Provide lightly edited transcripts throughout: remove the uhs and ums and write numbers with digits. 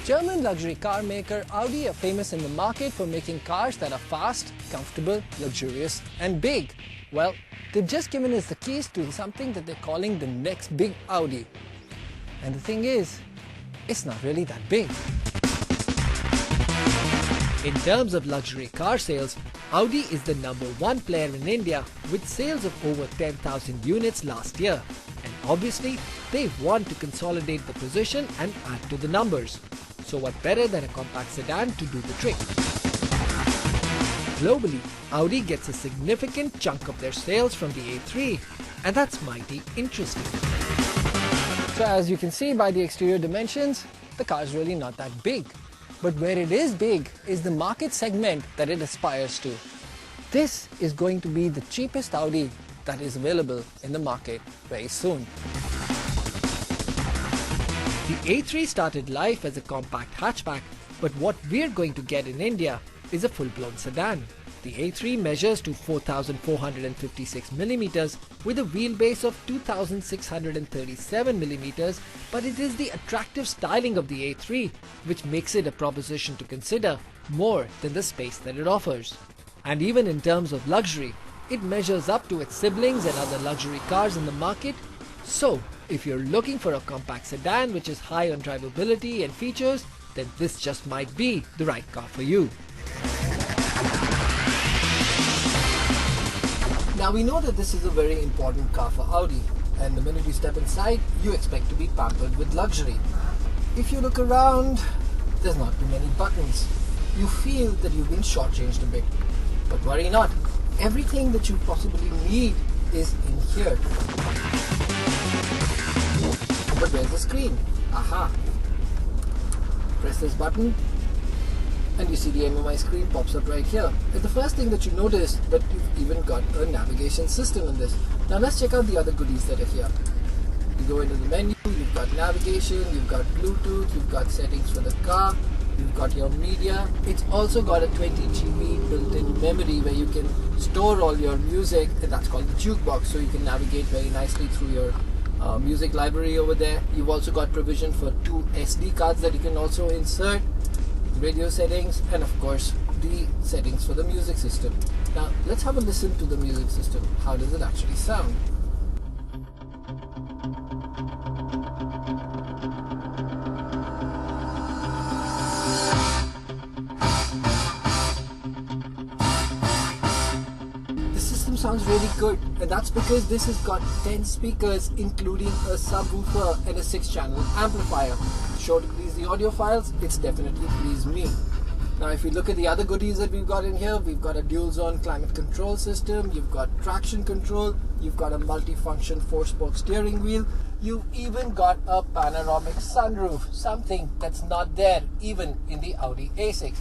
German luxury car maker Audi are famous in the market for making cars that are fast, comfortable, luxurious and big. Well, they've just given us the keys to something that they're calling the next big Audi. And the thing is, it's not really that big. In terms of luxury car sales, Audi is the #1 player in India with sales of over 10,000 units last year. And obviously, they want to consolidate the position and add to the numbers. So what better than a compact sedan to do the trick? Globally, Audi gets a significant chunk of their sales from the A3, and that's mighty interesting. So as you can see by the exterior dimensions, the car is really not that big. But where it is big is the market segment that it aspires to. This is going to be the cheapest Audi that is available in the market very soon. The A3 started life as a compact hatchback, but what we're going to get in India is a full-blown sedan. The A3 measures to 4,456 millimeters with a wheelbase of 2,637 millimeters, but it is the attractive styling of the A3 which makes it a proposition to consider more than the space that it offers. And even in terms of luxury, it measures up to its siblings and other luxury cars in the market. So, if you're looking for a compact sedan which is high on drivability and features, then this just might be the right car for you. Now we know that this is a very important car for Audi, and the minute you step inside, you expect to be pampered with luxury. If you look around, there's not too many buttons. You feel that you've been shortchanged a bit. But worry not, everything that you possibly need is in here. But where's the screen? Aha! Press this button and you see the MMI screen pops up right here. And the first thing that you notice that you've even got a navigation system in this. Now let's check out the other goodies that are here. You go into the menu, you've got navigation, you've got Bluetooth, you've got settings for the car, you've got your media. It's also got a 20 GB built-in memory where you can store all your music, and that's called the jukebox, so you can navigate very nicely through your music library over there. You've also got provision for 2 SD cards that you can also insert, radio settings, and of course the settings for the music system. Now let's have a listen to the music system. How does it actually sound? Sounds really good, and that's because this has got 10 speakers including a subwoofer and a 6-channel amplifier. Sure to please the audiophiles, it's definitely pleased me. Now if we look at the other goodies that we've got in here, we've got a dual zone climate control system, you've got traction control, you've got a multi-function 4-spoke steering wheel, you've even got a panoramic sunroof, something that's not there even in the Audi A6.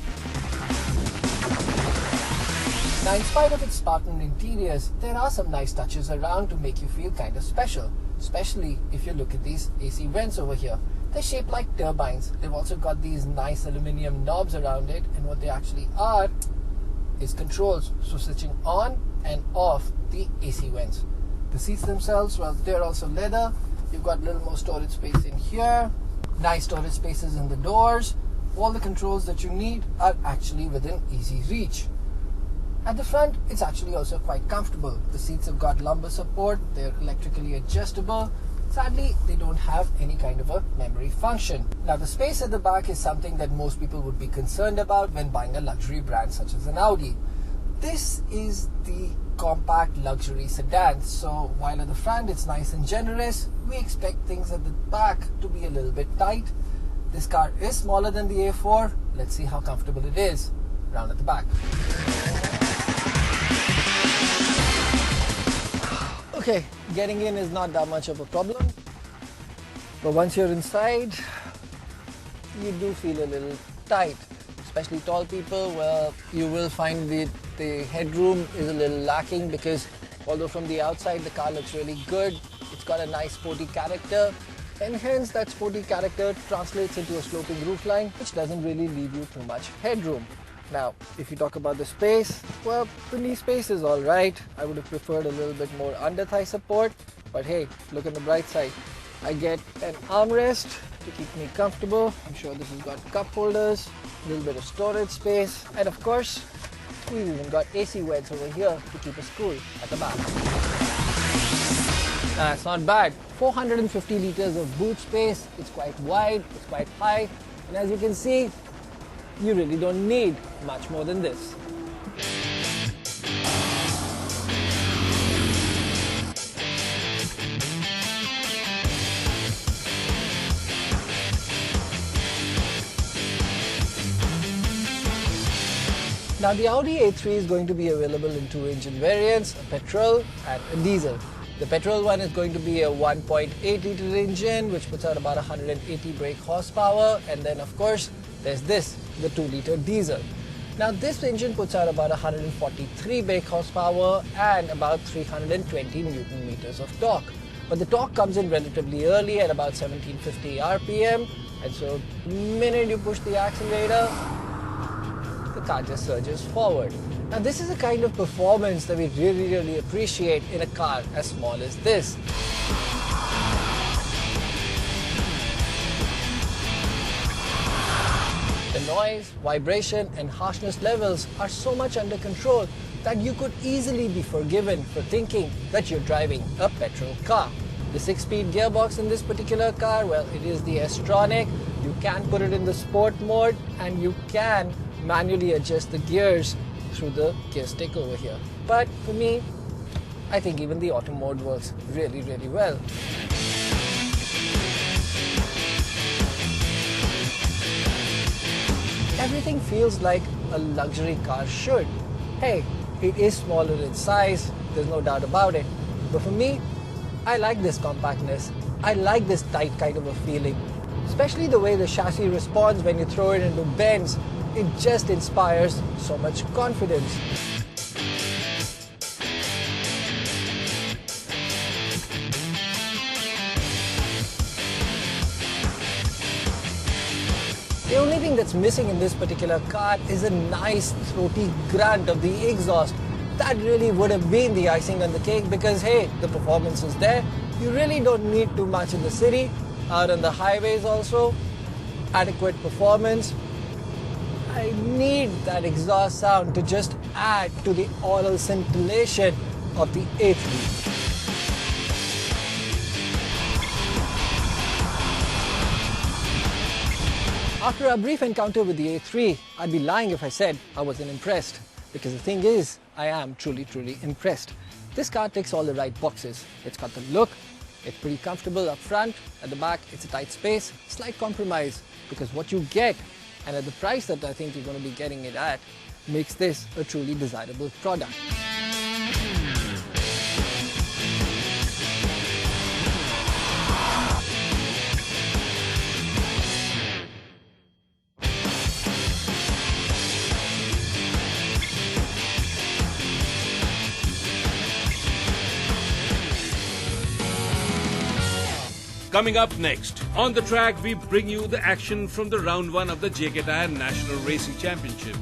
Now, in spite of its Spartan interiors, there are some nice touches around to make you feel kind of special, especially if you look at these AC vents over here. They're shaped like turbines. They've also got these nice aluminium knobs around it, and what they actually are is controls, so switching on and off the AC vents. The seats themselves, well, they're also leather. You've got a little more storage space in here, nice storage spaces in the doors. All the controls that you need are actually within easy reach. At the front, it's actually also quite comfortable. The seats have got lumbar support, they're electrically adjustable. Sadly, they don't have any kind of a memory function. Now, the space at the back is something that most people would be concerned about when buying a luxury brand such as an Audi. This is the compact luxury sedan, so while at the front it's nice and generous, we expect things at the back to be a little bit tight. This car is smaller than the A4. Let's see how comfortable it is round at the back. Okay, getting in is not that much of a problem, but once you're inside, you do feel a little tight, especially tall people. Well, you will find the headroom is a little lacking because although from the outside the car looks really good, it's got a nice sporty character, and hence that sporty character translates into a sloping roofline, which doesn't really leave you too much headroom. Now, if you talk about the space, well, the knee space is alright. I would have preferred a little bit more under thigh support, but hey, look on the bright side. I get an armrest to keep me comfortable. I'm sure this has got cup holders, a little bit of storage space, and of course, we've even got AC vents over here to keep us cool at the back. That's not bad. 450 liters of boot space. It's quite wide, it's quite high, and as you can see, you really don't need much more than this. Now the Audi A3 is going to be available in two engine variants, a petrol and a diesel. The petrol one is going to be a 1.8 litre engine which puts out about 180 brake horsepower, and then of course there's this, the 2 litre diesel. Now this engine puts out about 143 brake horsepower and about 320 Newton meters of torque. But the torque comes in relatively early at about 1750 RPM, and so the minute you push the accelerator, the car just surges forward. Now this is the kind of performance that we really appreciate in a car as small as this. The noise, vibration and harshness levels are so much under control that you could easily be forgiven for thinking that you're driving a petrol car. The 6-speed gearbox in this particular car, well, it is the S-tronic. You can put it in the sport mode and you can manually adjust the gears through the gear stick over here. But for me, I think even the auto mode works really well. Everything feels like a luxury car should. Hey, it is smaller in size, there's no doubt about it. But for me, I like this compactness. I like this tight kind of a feeling. Especially the way the chassis responds when you throw it into bends. It just inspires so much confidence. The only thing that's missing in this particular car is a nice throaty grunt of the exhaust. That really would have been the icing on the cake because hey, the performance is there. You really don't need too much in the city. Out on the highways also, adequate performance. I need that exhaust sound to just add to the aural scintillation of the A3. After a brief encounter with the A3, I'd be lying if I said I wasn't impressed. Because the thing is, I am truly impressed. This car ticks all the right boxes. It's got the look, it's pretty comfortable up front, at the back it's a tight space, slight compromise. Because what you get, and at the price that I think you're going to be getting it at, makes this a truly desirable product. Coming up next, on the track we bring you the action from the round 1 of the JK Tyre National Racing Championship.